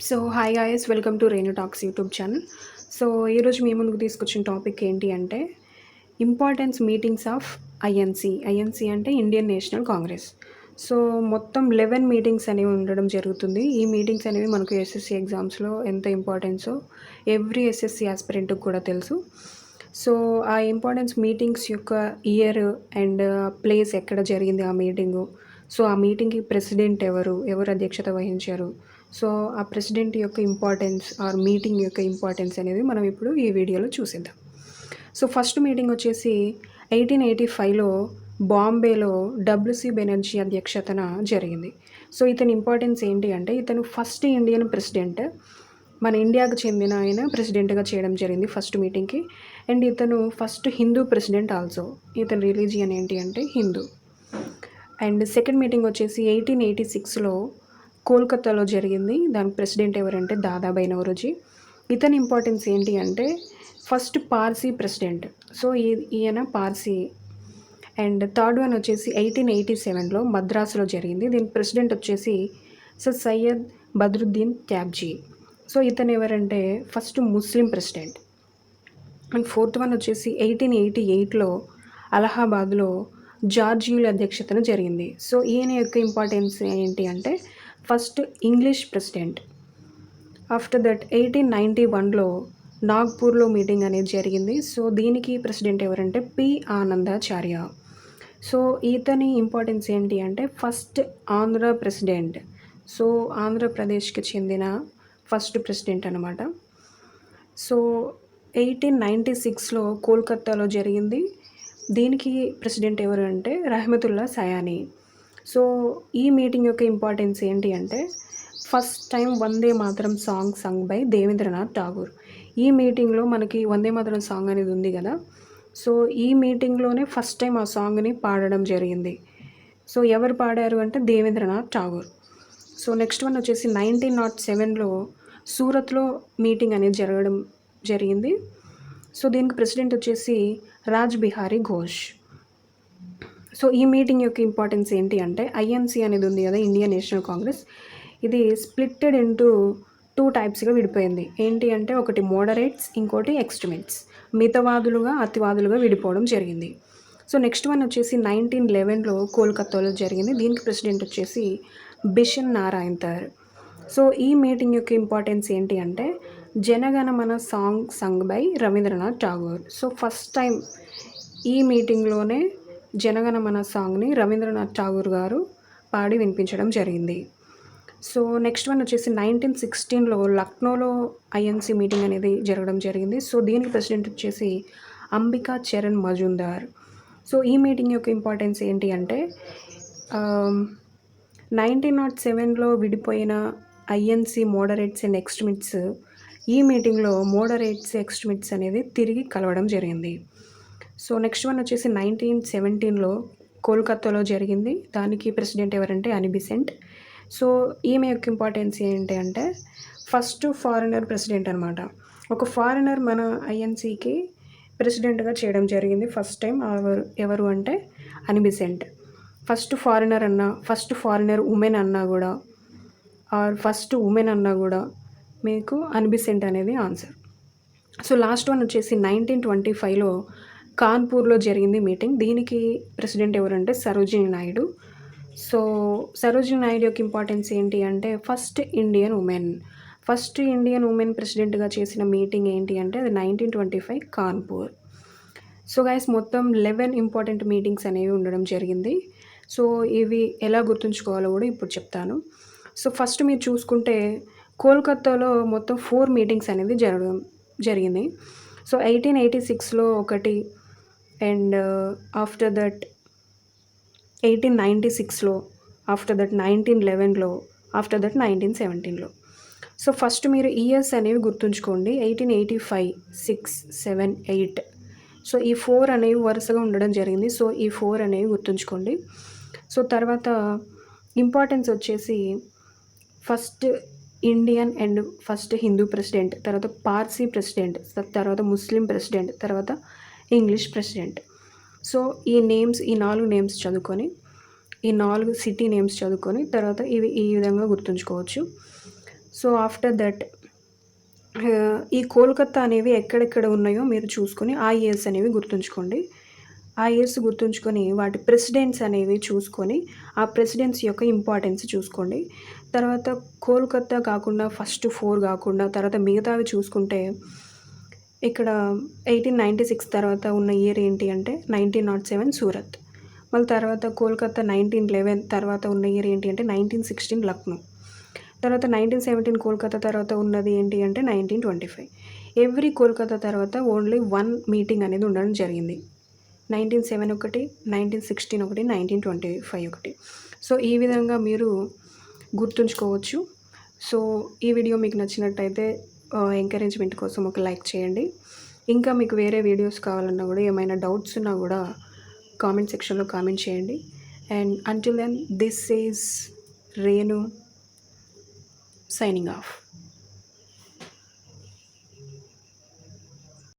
So hi guys, welcome to Renu talks YouTube channel. So ఈరోజు మీ ముందుకు తీసుకొచ్చిన టాపిక్ ఏంటి అంటే ఇంపార్టెన్స్ మీటింగ్స్ ఆఫ్ ఐఎన్సి అంటే ఇండియన్ నేషనల్ కాంగ్రెస్. సో మొత్తం 11 మీటింగ్స్ అనేవి ఉండడం జరుగుతుంది. ఈ మీటింగ్స్ అనేవి మనకు ఎస్ఎస్సి ఎగ్జామ్స్లో ఎంత ఇంపార్టెన్సో ఎవ్రీ ఎస్ఎస్సి ఆస్పిరెంట్కి కూడా తెలుసు. సో ఆ ఇంపార్టెన్స్ మీటింగ్స్ యొక్క ఇయర్ అండ్ ప్లేస్ ఎక్కడ జరిగింది ఆ మీటింగు, సో ఆ మీటింగ్కి ప్రెసిడెంట్ ఎవరు అధ్యక్షత వహించారు, సో ఆ ప్రెసిడెంట్ యొక్క ఇంపార్టెన్స్ ఆర్ మీటింగ్ యొక్క ఇంపార్టెన్స్ అనేది మనం ఇప్పుడు ఈ వీడియోలో చూసేద్దాం. సో ఫస్ట్ మీటింగ్ వచ్చేసి 1885లో బాంబేలో డబ్ల్యూసి బెనర్జీ అధ్యక్షతన జరిగింది. సో ఇతని ఇంపార్టెన్స్ ఏంటి అంటే ఇతను ఫస్ట్ ఇండియన్ ప్రెసిడెంట్, మన ఇండియాకు చెందిన ఆయన ప్రెసిడెంట్గా చేయడం జరిగింది ఫస్ట్ మీటింగ్కి. అండ్ ఇతను ఫస్ట్ హిందూ ప్రెసిడెంట్ ఆల్సో. ఇతని రిలీజియన్ ఏంటి అంటే హిందూ. అండ్ సెకండ్ మీటింగ్ వచ్చేసి 1886లో కోల్కతాలో జరిగింది. దానికి ప్రెసిడెంట్ ఎవరంటే దాదాబాయి నవరోజీ. ఇతని ఇంపార్టెన్స్ ఏంటి అంటే ఫస్ట్ పార్సీ ప్రెసిడెంట్. సో ఈయన పార్సీ. అండ్ థర్డ్ వన్ వచ్చేసి 1887లో మద్రాసులో జరిగింది. దీని ప్రెసిడెంట్ వచ్చేసి సర్ సయ్యద్ బద్రుద్దీన్ క్యాబ్జీ. సో ఇతను ఎవరంటే first Muslim president. And fourth one వచ్చేసి 1888లో అలహాబాద్లో జార్జియుల అధ్యక్షతన జరిగింది. సో ఈయన యొక్క ఇంపార్టెన్స్ ఏంటి అంటే first English president. After that 1891లో నాగ్పూర్లో మీటింగ్ అనేది జరిగింది. సో దీనికి ప్రెసిడెంట్ ఎవరంటే పి ఆనందాచార్య. సో ఇతని ఇంపార్టెన్స్ ఏంటి అంటే ఫస్ట్ ఆంధ్ర ప్రెసిడెంట్. సో ఆంధ్రప్రదేశ్కి చెందిన ఫస్ట్ ప్రెసిడెంట్ అనమాట. సో 1896లో కోల్కతాలో జరిగింది. దీనికి ప్రెసిడెంట్ ఎవరు అంటే రహమతుల్లా సయానీ. సో ఈ మీటింగ్ యొక్క ఇంపార్టెన్స్ ఏంటి అంటే first time Vande Mataram song sung by Devendranath Tagore. ఈ మీటింగ్లో మనకి వందే మాతరం సాంగ్ అనేది ఉంది కదా, సో ఈ మీటింగ్లోనే ఫస్ట్ టైం ఆ సాంగ్ని పాడడం జరిగింది. సో ఎవరు పాడారు అంటే Devendranath Tagore. So next one వచ్చేసి 1907లో సూరత్లో మీటింగ్ అనేది జరిగింది. సో దీనికి ప్రెసిడెంట్ వచ్చేసి రాజ్ బిహారీ ఘోష్. సో ఈ మీటింగ్ యొక్క ఇంపార్టెన్స్ ఏంటి అంటే ఐఎన్సి అనేది ఉంది కదా, ఇండియన్ నేషనల్ కాంగ్రెస్, ఇది స్ప్లిట్టెడ్ ఇంటూ 2 టైప్స్గా విడిపోయింది. ఏంటి అంటే ఒకటి మోడరేట్స్, ఇంకోటి ఎక్స్ట్రీమిస్ట్స్, మితవాదులుగా అతివాదులుగా విడిపోవడం జరిగింది. సో నెక్స్ట్ వన్ వచ్చేసి 1911లో కోల్కతాలో జరిగింది. దీనికి ప్రెసిడెంట్ వచ్చేసి బిషన్ నారాయణ్ తర్. సో ఈ మీటింగ్ యొక్క ఇంపార్టెన్స్ ఏంటి అంటే Jana Gana Mana song sung by Rabindranath Tagore. So first time ఈ మీటింగ్లోనే జనగణమన సాంగ్ని రవీంద్రనాథ్ ఠాగూర్ గారు పాడి వినిపించడం జరిగింది. సో నెక్స్ట్ వన్ వచ్చేసి 1916లో లక్నోలో ఐఎన్సి మీటింగ్ అనేది జరగడం జరిగింది. సో దీనికి ప్రెసిడెంట్ వచ్చేసి అంబికా చరణ్ మజుందార్. సో ఈ మీటింగ్ యొక్క ఇంపార్టెన్స్ ఏంటి అంటే 1907లో విడిపోయిన ఐఎన్సి మోడరేట్స్ అండ్ ఎక్స్ట్రీమిస్ట్స్ ఈ మీటింగ్లో మోడరేట్స్ ఎక్స్ట్రీమిస్ట్స్ అనేది తిరిగి కలవడం జరిగింది. సో నెక్స్ట్ వన్ వచ్చేసి 1917లో కోల్కతాలో జరిగింది. దానికి ప్రెసిడెంట్ ఎవరంటే అనీ బెసెంట్. సో ఈమె యొక్క ఇంపార్టెన్స్ ఏంటి అంటే ఫస్ట్ ఫారినర్ ప్రెసిడెంట్ అనమాట. ఒక ఫారినర్ మన ఐఎన్సికి ప్రెసిడెంట్గా చేయడం జరిగింది ఫస్ట్ టైం. ఎవరు అంటే అనీ బెసెంట్. ఫస్ట్ ఫారినర్ ఉమెన్ అన్నా కూడా ఆర్ ఫస్ట్ ఉమెన్ అన్నా కూడా మీకు అనీ బెసెంట్ అనేది ఆన్సర్. సో లాస్ట్ వన్ వచ్చేసి 1925లో కాన్పూర్లో జరిగింది మీటింగ్. దీనికి ప్రెసిడెంట్ ఎవరంటే సరోజినీ నాయుడు. సో సరోజినీ నాయుడు యొక్క ఇంపార్టెన్స్ ఏంటి అంటే ఫస్ట్ ఇండియన్ ఉమెన్ ప్రెసిడెంట్గా చేసిన మీటింగ్ ఏంటి అంటే అది 1925 కాన్పూర్. సో గైస్ మొత్తం 11 ఇంపార్టెంట్ మీటింగ్స్ అనేవి ఉండడం జరిగింది. సో ఇవి ఎలా గుర్తుంచుకోవాలో కూడా ఇప్పుడు చెప్తాను. సో ఫస్ట్ మీరు చూసుకుంటే కోల్కతాలో మొత్తం 4 మీటింగ్స్ అనేది జరిగింది. సో 1886లో ఒకటి, అండ్ ఆఫ్టర్ దట్ 1896లో, ఆఫ్టర్ దట్ 1911లో, ఆఫ్టర్ దట్ 1917లో. సో ఫస్ట్ మీరు ఇయర్స్ అనేవి గుర్తుంచుకోండి. 1885, 6, 7, 8. సో ఈ 4 అనేవి వరుసగా ఉండడం జరిగింది. సో ఈ 4 అనేవి గుర్తుంచుకోండి. సో తర్వాత ఇంపార్టెన్స్ వచ్చేసి first Indian and first Hindu president, తర్వాత పార్సీ ప్రెసిడెంట్, తర్వాత ముస్లిం ప్రెసిడెంట్, తర్వాత ఇంగ్లీష్ ప్రెసిడెంట్. సో ఈ 4 నేమ్స్ చదువుకొని, ఈ 4 సిటీ నేమ్స్ చదువుకొని తర్వాత ఇవి ఈ విధంగా గుర్తుంచుకోవచ్చు. సో ఆఫ్టర్ దట్ ఈ కోల్‌కత్తా అనేవి ఎక్కడెక్కడ ఉన్నాయో మీరు చూసుకొని ఆ ఇయర్స్ అనేవి గుర్తుంచుకోండి. ఆ ఇయర్స్ గుర్తుంచుకొని వాటి ప్రెసిడెంట్స్ అనేవి చూసుకొని, ఆ ప్రెసిడెంట్స్ యొక్క ఇంపార్టెన్స్ చూసుకోండి. తర్వాత కోల్‌కత్తా కాకుండా ఫస్ట్ 4 కాకుండా తర్వాత మిగతావి చూసుకుంటే ఇక్కడ 1896 తర్వాత ఉన్న ఇయర్ ఏంటి అంటే 1907 సూరత్. మళ్ళీ తర్వాత కోల్‌కత్తా 1911 తర్వాత ఉన్న ఇయర్ ఏంటి అంటే 1916 లక్నో. తర్వాత 1917 కోల్‌కత్తా తర్వాత ఉన్నది ఏంటి అంటే 1925. ఎవ్రీ కోల్‌కత్తా తర్వాత ఓన్లీ 1 మీటింగ్ అనేది ఉండడం జరిగింది. 1907 ఒకటి, 1916 ఒకటి, 1925 ఒకటి. సో, ఈ విధంగా మీరు గుర్తుంచుకోవచ్చు. సో, ఈ వీడియో మీకు నచ్చినట్టయితే ఎంకరేజ్‌మెంట్ కోసం ఒక లైక్ చేయండి. ఇంకా మీకు వేరే వీడియోస్ కావాలన్నా గూడా, ఏమైనా డౌట్స్ ఉన్నా గూడా కామెంట్ సెక్షన్‌లో కామెంట్ చేయండి. And until then this is Renu signing off.